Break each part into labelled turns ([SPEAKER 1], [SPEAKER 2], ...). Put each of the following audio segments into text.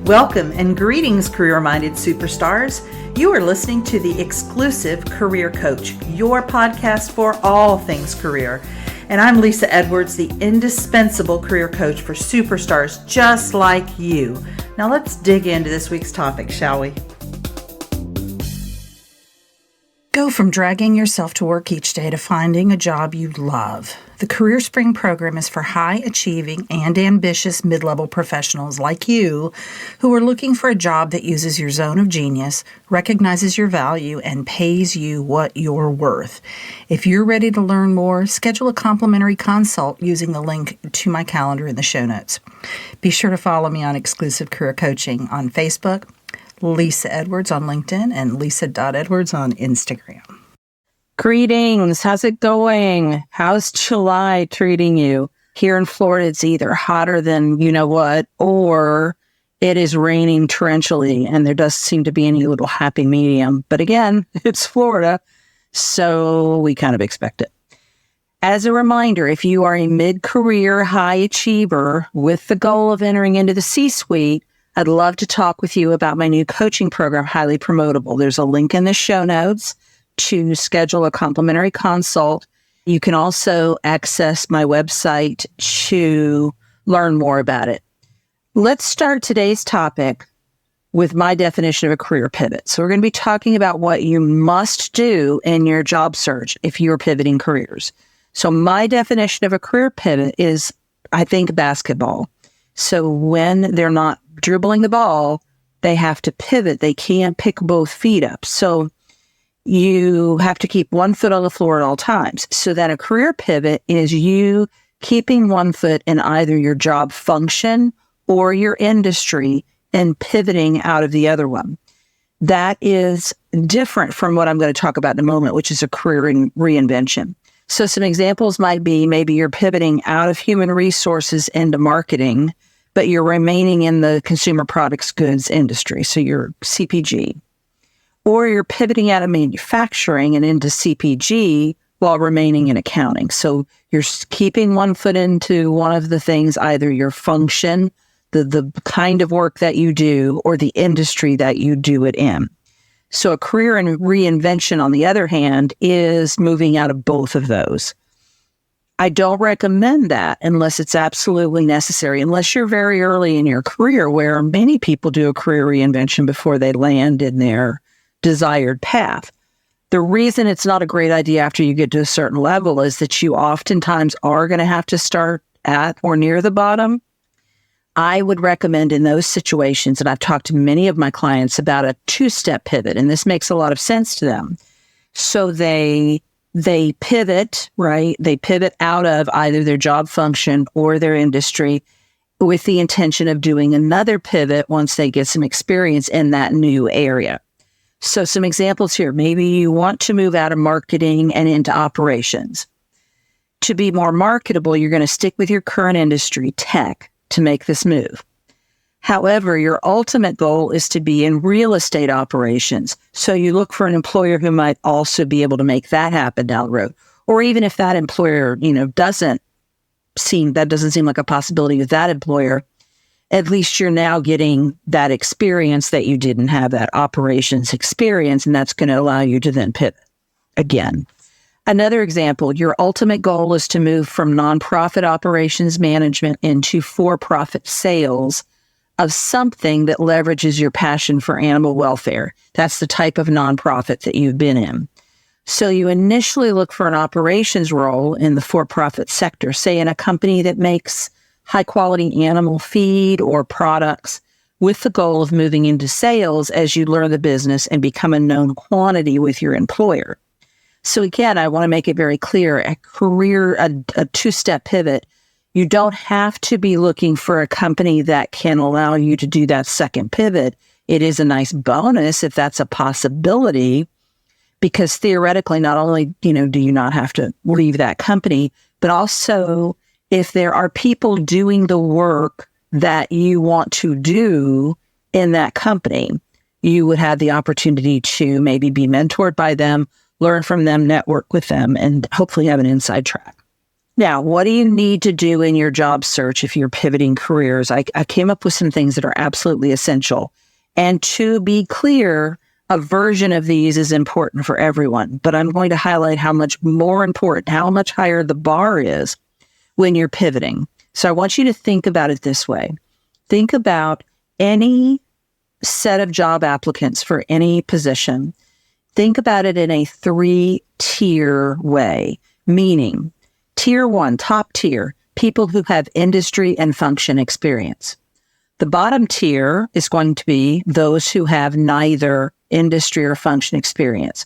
[SPEAKER 1] Welcome and greetings, career-minded superstars. You are listening to the exclusive Career Coach, your podcast for all things career. And I'm Lisa Edwards, the indispensable career coach for superstars just like you. Now let's dig into this week's topic, shall we? Go from dragging yourself to work each day to finding a job you love. The Career Spring program is for high-achieving and ambitious mid-level professionals like you who are looking for a job that uses your zone of genius, recognizes your value, and pays you what you're worth. If you're ready to learn more, schedule a complimentary consult using the link to my calendar in the show notes. Be sure to follow me on Exclusive Career Coaching on Facebook, Lisa Edwards on LinkedIn, and Lisa.Edwards on Instagram.
[SPEAKER 2] Greetings. How's it going? How's July treating you? Here in Florida, it's either hotter than you know what, or it is raining torrentially, and there doesn't seem to be any little happy medium. But again, it's Florida, so we kind of expect it. As a reminder, if you are a mid-career high achiever with the goal of entering into the C-suite, I'd love to talk with you about my new coaching program, Highly Promotable. There's a link in the show notes to schedule a complimentary consult. You can also access my website to learn more about it. Let's start today's topic with my definition of a career pivot. So we're going to be talking about what you must do in your job search if you're pivoting careers. So my definition of a career pivot is, I think, basketball. So when they're not dribbling the ball, they have to pivot. They can't pick both feet up. So you have to keep one foot on the floor at all times. So that a career pivot is you keeping one foot in either your job function or your industry and pivoting out of the other one. That is different from what I'm going to talk about in a moment, which is a career reinvention. So some examples might be maybe you're pivoting out of human resources into marketing, but you're remaining in the consumer products goods industry. So you're CPG. Or you're pivoting out of manufacturing and into CPG while remaining in accounting. So you're keeping one foot into one of the things, either your function, the kind of work that you do, or the industry that you do it in. So a career and reinvention, on the other hand, is moving out of both of those. I don't recommend that unless it's absolutely necessary, unless you're very early in your career, where many people do a career reinvention before they land in their desired path. The reason it's not a great idea after you get to a certain level is that you oftentimes are going to have to start at or near the bottom. I would recommend in those situations, and I've talked to many of my clients about a two-step pivot, and this makes a lot of sense to them. So they pivot, right? They pivot out of either their job function or their industry with the intention of doing another pivot once they get some experience in that new area. So some examples here. Maybe you want to move out of marketing and into operations. To be more marketable, you're going to stick with your current industry, tech, to make this move. However, your ultimate goal is to be in real estate operations. So you look for an employer who might also be able to make that happen down the road. Or even if that employer, doesn't seem like a possibility with that employer, at least you're now getting that experience that you didn't have, that operations experience, and that's going to allow you to then pivot again. Another example, your ultimate goal is to move from nonprofit operations management into for-profit sales of something that leverages your passion for animal welfare. That's the type of nonprofit that you've been in. So you initially look for an operations role in the for-profit sector, say in a company that makes high-quality animal feed or products, with the goal of moving into sales as you learn the business and become a known quantity with your employer. So again, I want to make it very clear, a two-step pivot, you don't have to be looking for a company that can allow you to do that second pivot. It is a nice bonus if that's a possibility, because theoretically, not only, do you not have to leave that company, but also if there are people doing the work that you want to do in that company, you would have the opportunity to maybe be mentored by them, learn from them, network with them, and hopefully have an inside track. Now, what do you need to do in your job search if you're pivoting careers? I came up with some things that are absolutely essential. And to be clear, a version of these is important for everyone, but I'm going to highlight how much more important, how much higher the bar is when you're pivoting. So I want you to think about it this way. Think about any set of job applicants for any position. Think about it in a 3-tier way, meaning tier 1, top tier, people who have industry and function experience. The bottom tier is going to be those who have neither industry or function experience.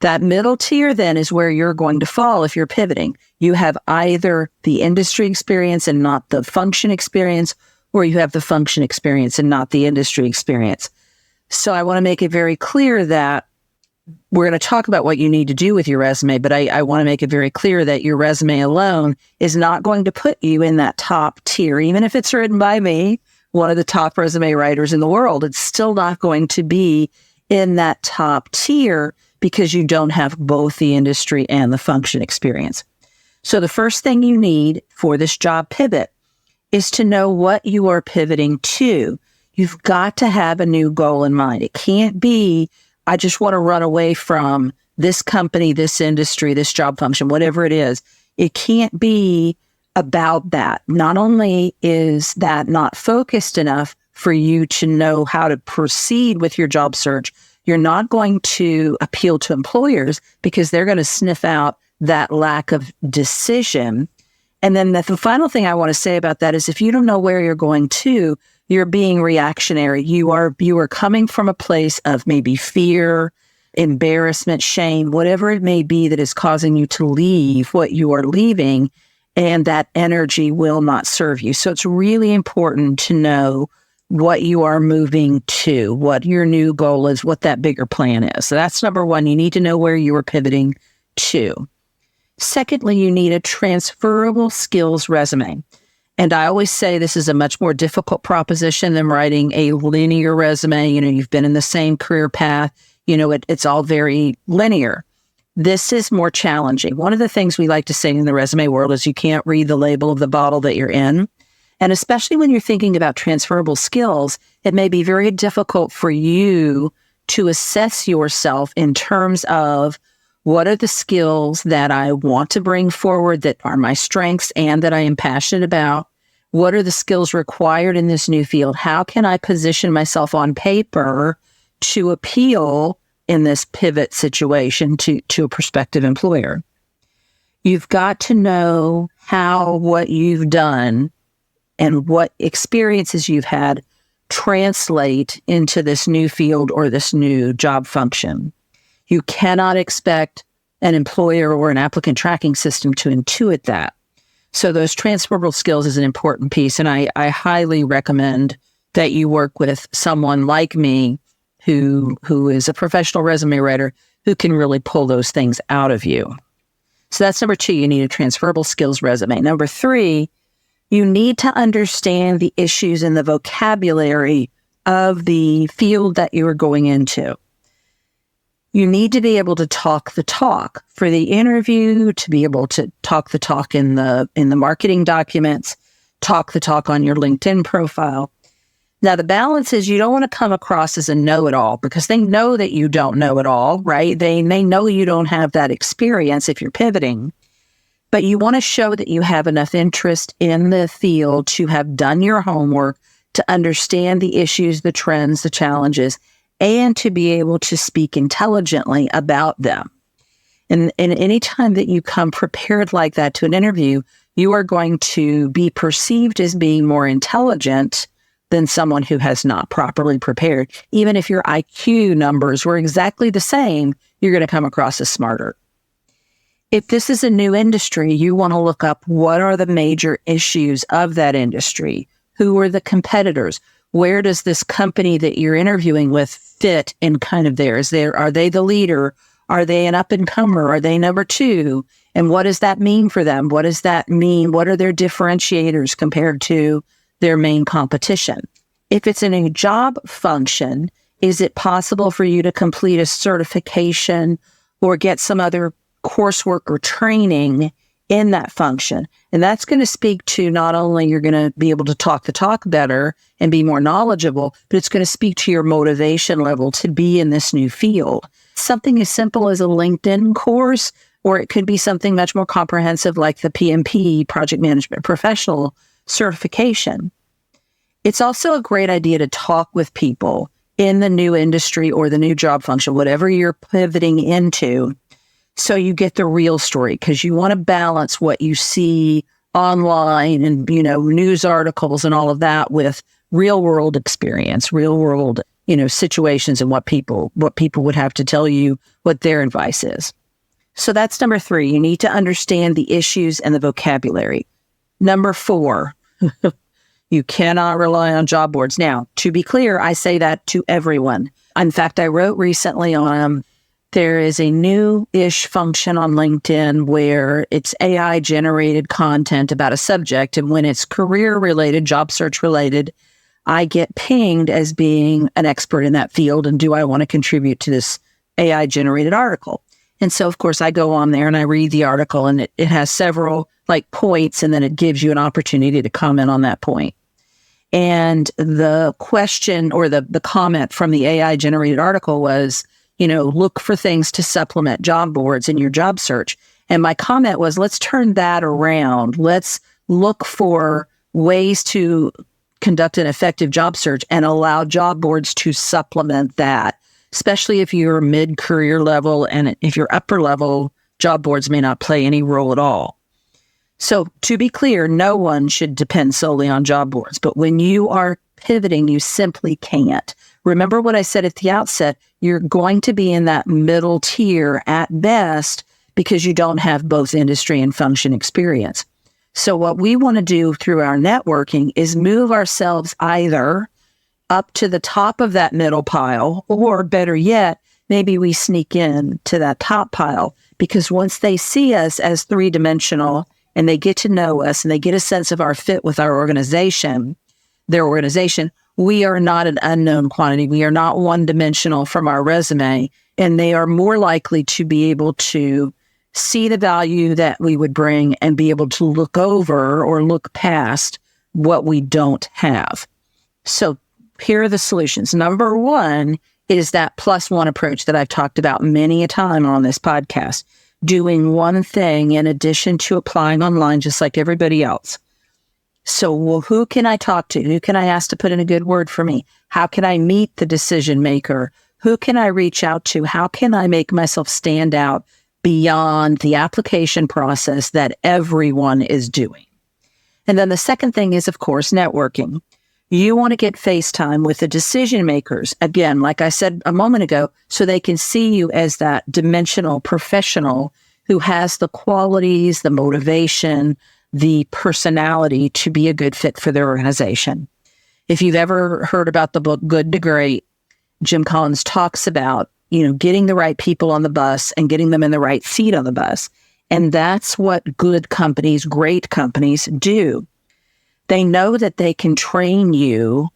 [SPEAKER 2] That middle tier then is where you're going to fall if you're pivoting. You have either the industry experience and not the function experience, or you have the function experience and not the industry experience. So I want to make it very clear that we're going to talk about what you need to do with your resume, but I want to make it very clear that your resume alone is not going to put you in that top tier. Even if it's written by me, one of the top resume writers in the world, it's still not going to be in that top tier because you don't have both the industry and the function experience. So the first thing you need for this job pivot is to know what you are pivoting to. You've got to have a new goal in mind. It can't be, I just want to run away from this company, this industry, this job function, whatever it is. It can't be about that. Not only is that not focused enough for you to know how to proceed with your job search, you're not going to appeal to employers because they're going to sniff out that lack of decision. And then the final thing I want to say about that is if you don't know where you're going to, you're being reactionary. You are coming from a place of maybe fear, embarrassment, shame, whatever it may be that is causing you to leave what you are leaving, and that energy will not serve you. So it's really important to know what you are moving to, what your new goal is, what that bigger plan is. So that's number one. You need to know where you are pivoting to. Secondly, you need a transferable skills resume. And I always say this is a much more difficult proposition than writing a linear resume. You've been in the same career path. It's all very linear. This is more challenging. One of the things we like to say in the resume world is you can't read the label of the bottle that you're in. And especially when you're thinking about transferable skills, it may be very difficult for you to assess yourself in terms of what are the skills that I want to bring forward that are my strengths and that I am passionate about? What are the skills required in this new field? How can I position myself on paper to appeal in this pivot situation to a prospective employer? You've got to know how what you've done and what experiences you've had translate into this new field or this new job function. You cannot expect an employer or an applicant tracking system to intuit that. So those transferable skills is an important piece. And I highly recommend that you work with someone like me who is a professional resume writer who can really pull those things out of you. So that's number 2, you need a transferable skills resume. Number 3, you need to understand the issues and the vocabulary of the field that you are going into. You need to be able to talk the talk for the interview, to be able to talk the talk in the marketing documents, talk the talk on your LinkedIn profile. Now, the balance is you don't want to come across as a know-it-all because they know that you don't know it all, right? They know you don't have that experience if you're pivoting, but you want to show that you have enough interest in the field to have done your homework, to understand the issues, the trends, the challenges, and to be able to speak intelligently about them. And any time that you come prepared like that to an interview, you are going to be perceived as being more intelligent than someone who has not properly prepared. Even if your IQ numbers were exactly the same, you're going to come across as smarter. If this is a new industry, you want to look up what are the major issues of that industry? Who are the competitors? Where does this company that you're interviewing with fit in kind of theirs? Are they the leader? Are they an up-and-comer? Are they number 2? And what does that mean for them? What does that mean? What are their differentiators compared to their main competition? If it's in a job function, is it possible for you to complete a certification or get some other coursework or training in that function. And that's going to speak to not only you're going to be able to talk the talk better and be more knowledgeable, but it's going to speak to your motivation level to be in this new field. Something as simple as a LinkedIn course, or it could be something much more comprehensive like the PMP, Project Management Professional certification. It's also a great idea to talk with people in the new industry or the new job function, whatever you're pivoting into, so you get the real story, because you want to balance what you see online and, news articles and all of that with real world experience, real world, situations and what people would have to tell you what their advice is. So that's number 3. You need to understand the issues and the vocabulary. Number 4, you cannot rely on job boards. Now, to be clear, I say that to everyone. In fact, I wrote recently on there is a new-ish function on LinkedIn where it's AI-generated content about a subject. And when it's career-related, job search-related, I get pinged as being an expert in that field. And do I want to contribute to this AI-generated article? And so, of course, I go on there and I read the article, and it has several points, and then it gives you an opportunity to comment on that point. And the question or the comment from the AI-generated article was, look for things to supplement job boards in your job search. And my comment was, let's turn that around. Let's look for ways to conduct an effective job search and allow job boards to supplement that, especially if you're mid-career level, and if you're upper level, job boards may not play any role at all. So to be clear, no one should depend solely on job boards, but when you are pivoting, you simply can't. Remember what I said at the outset, you're going to be in that middle tier at best because you don't have both industry and function experience. So what we want to do through our networking is move ourselves either up to the top of that middle pile, or better yet, maybe we sneak in to that top pile, because once they see us as 3-dimensional and they get to know us and they get a sense of our fit with our organization, their organization, we are not an unknown quantity. We are not one-dimensional from our resume, and they are more likely to be able to see the value that we would bring and be able to look over or look past what we don't have. So here are the solutions. Number 1 is that +1 approach that I've talked about many a time on this podcast, doing one thing in addition to applying online just like everybody else. So, who can I talk to? Who can I ask to put in a good word for me? How can I meet the decision maker? Who can I reach out to? How can I make myself stand out beyond the application process that everyone is doing? And then the second thing is, of course, networking. You want to get FaceTime with the decision makers, again, like I said a moment ago, so they can see you as that dimensional professional who has the qualities, the motivation, the personality to be a good fit for their organization. If you've ever heard about the book Good to Great, Jim Collins talks about, getting the right people on the bus and getting them in the right seat on the bus. And that's what good companies, great companies do. They know that they can train you.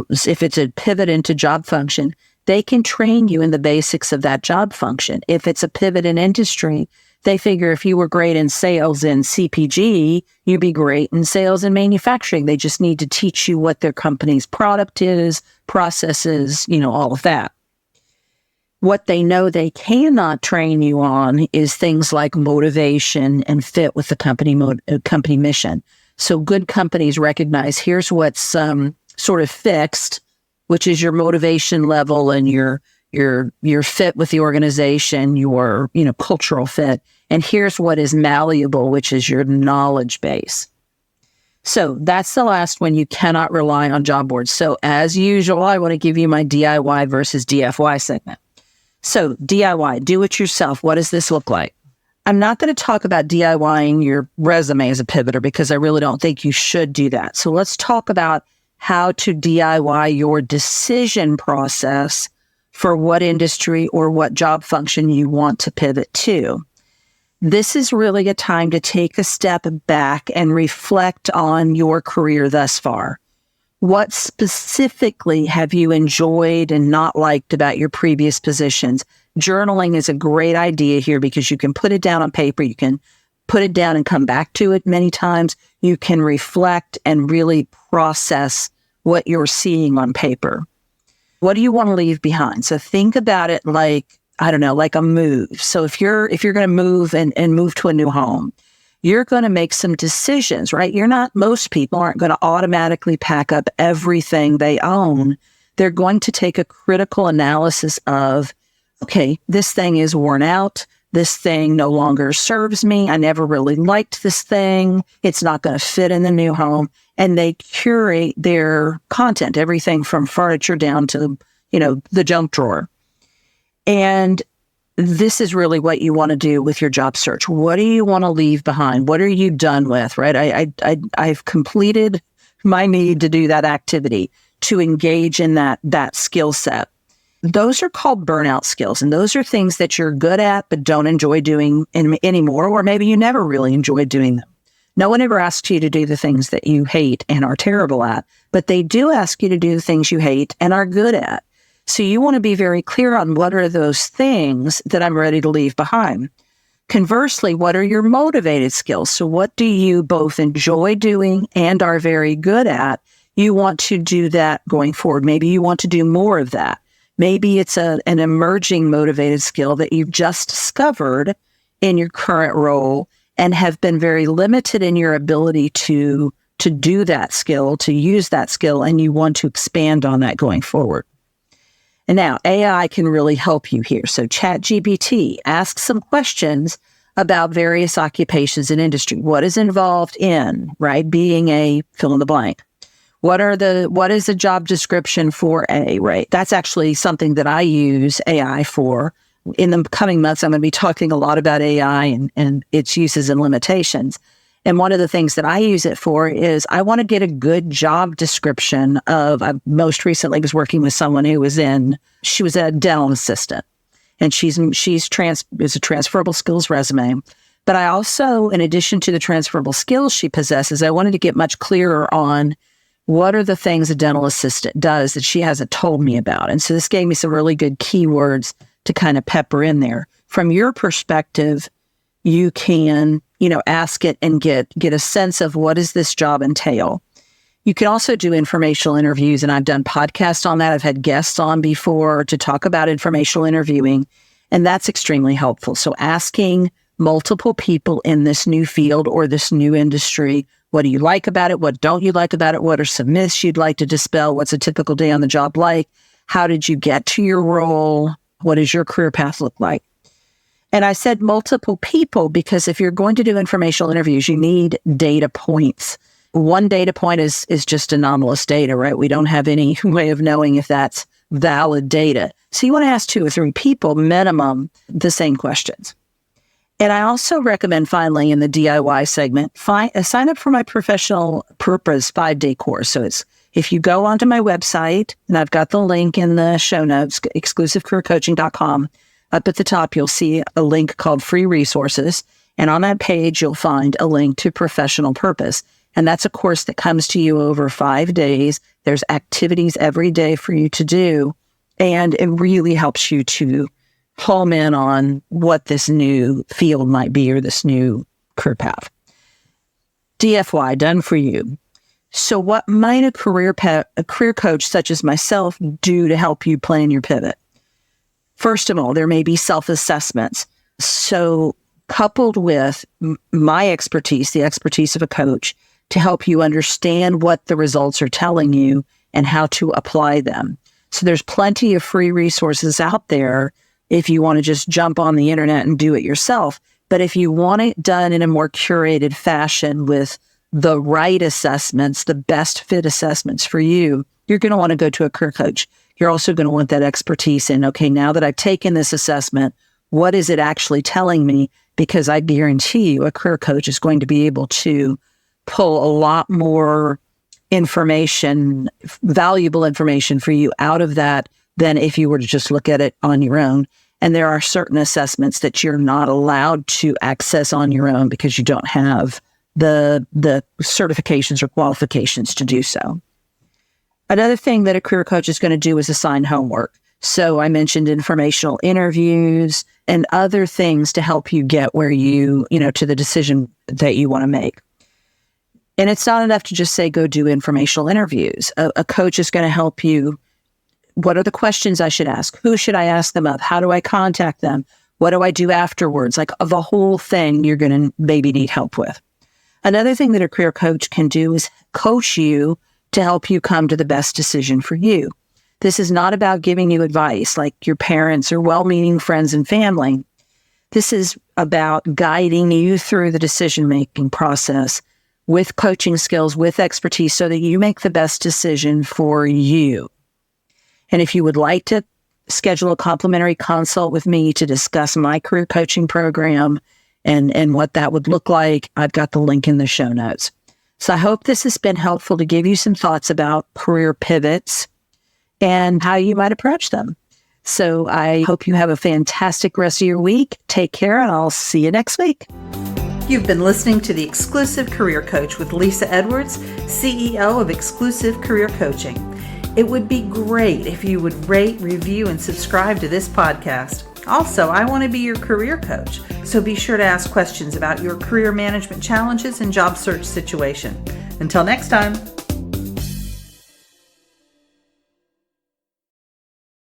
[SPEAKER 2] If it's a pivot into job function, they can train you in the basics of that job function. If it's a pivot in industry, they figure if you were great in sales in CPG, you'd be great in sales and manufacturing. They just need to teach you what their company's product is, processes, all of that. What they know they cannot train you on is things like motivation and fit with the company mission. So good companies recognize here's what's sort of fixed, which is your motivation level and your fit with the organization, your cultural fit, and here's what is malleable, which is your knowledge base. So that's the last one. You cannot rely on job boards. So as usual, I want to give you my DIY versus DFY segment. So DIY, do it yourself. What does this look like? I'm not going to talk about DIYing your resume as a pivoter because I really don't think you should do that. So let's talk about how to DIY your decision process for what industry or what job function you want to pivot to. This is really a time to take a step back and reflect on your career thus far. What specifically have you enjoyed and not liked about your previous positions? Journaling is a great idea here because you can put it down on paper. You can put it down and come back to it many times, you can reflect and really process what you're seeing on paper. What do you want to leave behind? So think about it like, I don't know, like a move. So if you're going to move and move to a new home, you're going to make some decisions, right? Most people aren't going to automatically pack up everything they own. They're going to take a critical analysis of, okay, this thing is worn out. This thing no longer serves me. I never really liked this thing. It's not going to fit in the new home. And they curate their content, everything from furniture down to, the junk drawer. And this is really what you want to do with your job search. What do you want to leave behind? What are you done with, right? I've completed my need to do that activity, to engage in that skill set. Those are called burnout skills. And those are things that you're good at, but don't enjoy doing anymore, or maybe you never really enjoyed doing them. No one ever asks you to do the things that you hate and are terrible at, but they do ask you to do the things you hate and are good at. So you want to be very clear on what are those things that I'm ready to leave behind. Conversely, what are your motivated skills? So what do you both enjoy doing and are very good at? You want to do that going forward. Maybe you want to do more of that. Maybe it's an emerging motivated skill that you've just discovered in your current role and have been very limited in your ability to do that skill, to use that skill, and you want to expand on that going forward. And now AI can really help you here. So ChatGPT, ask some questions about various occupations and industry. What is involved in, right, being a fill in the blank? What is the job description for right? That's actually something that I use AI for. In the coming months, I'm going to be talking a lot about AI and its uses and limitations. And one of the things that I use it for is I want to get a good job description of, I most recently was working with someone she was a dental assistant, and she's a transferable skills resume. But I also, in addition to the transferable skills she possesses, I wanted to get much clearer on what are the things a dental assistant does that she hasn't told me about. And so this gave me some really good keywords to kind of pepper in there. From your perspective, you can, ask it and get a sense of what does this job entail. You can also do informational interviews, and I've done podcasts on that. I've had guests on before to talk about informational interviewing, and that's extremely helpful. So asking multiple people in this new field or this new industry, what do you like about it? What don't you like about it? What are some myths you'd like to dispel? What's a typical day on the job like? How did you get to your role? What does your career path look like? And I said multiple people because if you're going to do informational interviews, you need data points. One data point is just anomalous data, right? We don't have any way of knowing if that's valid data. So you want to ask 2 or 3 people minimum the same questions. And I also recommend, finally, in the DIY segment, sign up for my Professional Purpose 5-day course. So if you go onto my website, and I've got the link in the show notes, exclusivecareercoaching.com, up at the top, you'll see a link called Free Resources. And on that page, you'll find a link to Professional Purpose. And that's a course that comes to you over 5 days. There's activities every day for you to do. And it really helps you to home in on what this new field might be or this new career path. DFY, done for you. So what might a career coach such as myself do to help you plan your pivot? First of all, there may be self-assessments. So coupled with my expertise, the expertise of a coach, to help you understand what the results are telling you and how to apply them. So there's plenty of free resources out there if you want to just jump on the internet and do it yourself. But if you want it done in a more curated fashion with the right assessments, the best fit assessments for you, you're going to want to go to a career coach. You're also going to want that expertise in, okay, now that I've taken this assessment, what is it actually telling me? Because I guarantee you a career coach is going to be able to pull a lot more information, valuable information for you out of that than if you were to just look at it on your own. And there are certain assessments that you're not allowed to access on your own because you don't have the certifications or qualifications to do so. Another thing that a career coach is going to do is assign homework. So I mentioned informational interviews and other things to help you get where to the decision that you want to make. And it's not enough to just say, go do informational interviews. A coach is going to help you. What are the questions I should ask? Who should I ask them of? How do I contact them? What do I do afterwards? Like the whole thing you're going to maybe need help with. Another thing that a career coach can do is coach you to help you come to the best decision for you. This is not about giving you advice like your parents or well-meaning friends and family. This is about guiding you through the decision-making process with coaching skills, with expertise, so that you make the best decision for you. And if you would like to schedule a complimentary consult with me to discuss my career coaching program and what that would look like, I've got the link in the show notes. So I hope this has been helpful to give you some thoughts about career pivots and how you might approach them. So I hope you have a fantastic rest of your week. Take care, and I'll see you next week.
[SPEAKER 1] You've been listening to The Exclusive Career Coach with Lisa Edwards, CEO of Exclusive Career Coaching. It would be great if you would rate, review, and subscribe to this podcast. Also, I want to be your career coach, so be sure to ask questions about your career management challenges and job search situation. Until next time.